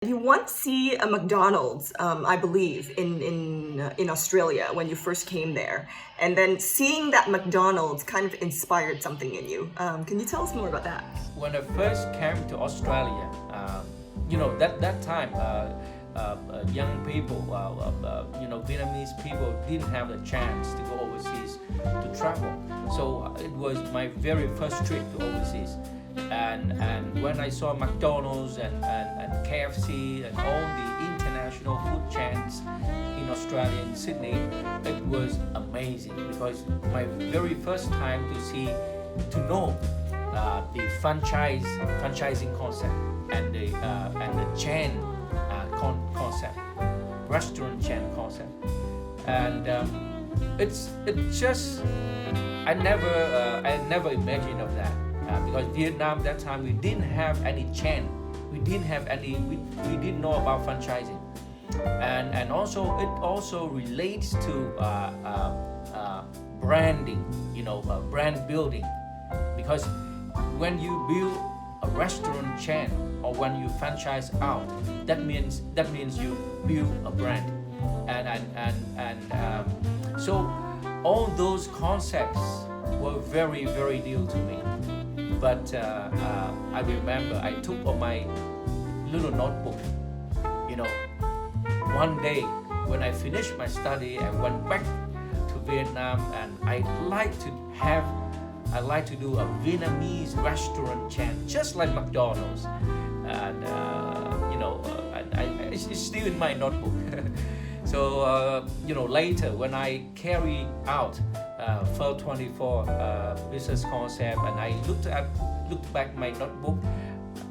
You once see a McDonald's, I believe, in Australia when you first came there, and then seeing that McDonald's kind of inspired something in you. Can you tell us more about that? When I first came to Australia, that time, young people, Vietnamese people didn't have the chance to go overseas to travel. So it was my very first trip to overseas. And when I saw McDonald's and KFC and all the international food chains in Australia, in Sydney, it was amazing because my very first time to know the franchising concept and the chain concept, restaurant chain concept, and it's just I never imagined of that. Because Vietnam that time we didn't have any chain, we didn't know about franchising, and also it also relates to branding, brand building, because when you build a restaurant chain or when you franchise out, that means you build a brand, so all those concepts were very, very new to me. But I remember I took on my little notebook, one day when I finished my study and went back to Vietnam, and I like to do a Vietnamese restaurant chain, just like McDonald's, and it's still in my notebook. So later when I carry out 424 business concept, and I looked back my notebook,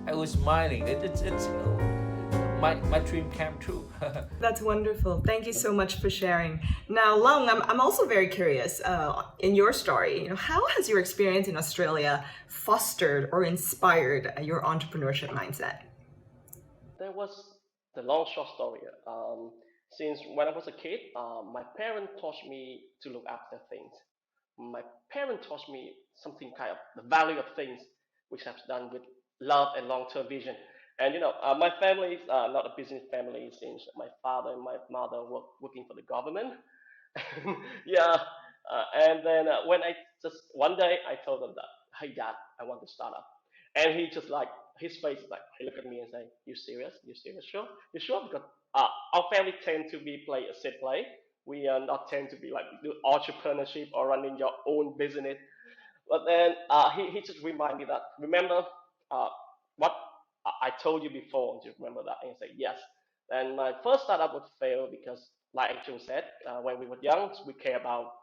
I was smiling. It's my dream came true. That's wonderful. Thank you so much for sharing. Now, Long, I'm also very curious. In your story, how has your experience in Australia fostered or inspired your entrepreneurship mindset? There was the long short story. Since when I was a kid, my parents taught me to look after things. My parents taught me something kind of the value of things, which I've done with love and long-term vision. And my family is not a business family, since my father and my mother were working for the government. Yeah, and then when I just one day I told them that, hey dad, I want to start up, and he just like his face is like he looked at me and say, you serious? You serious? Sure? You sure? Because our family tend to be play a set play. We are not tend to be like do entrepreneurship or running your own business. But then he just reminded me that remember what I told you before. Do you remember that? And he said yes. And my first startup would fail because, like Trung said, when we were young, we care about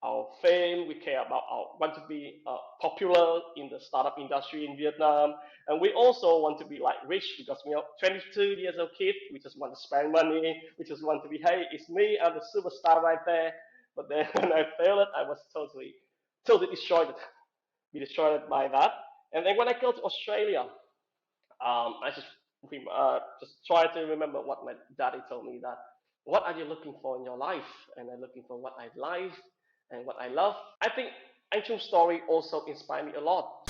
our fame, we care about our want to be popular in the startup industry in Vietnam, and we also want to be like rich because 22 years old kid, we just want to spend money, we just want to be, hey, it's me, I'm the superstar right there. But then when I failed, I was totally destroyed, be destroyed by that. And then when I go to Australia, I just try to remember what my daddy told me, that what are you looking for in your life, and I'm looking for what I like and what I love. I think Anh Chung's story also inspired me a lot.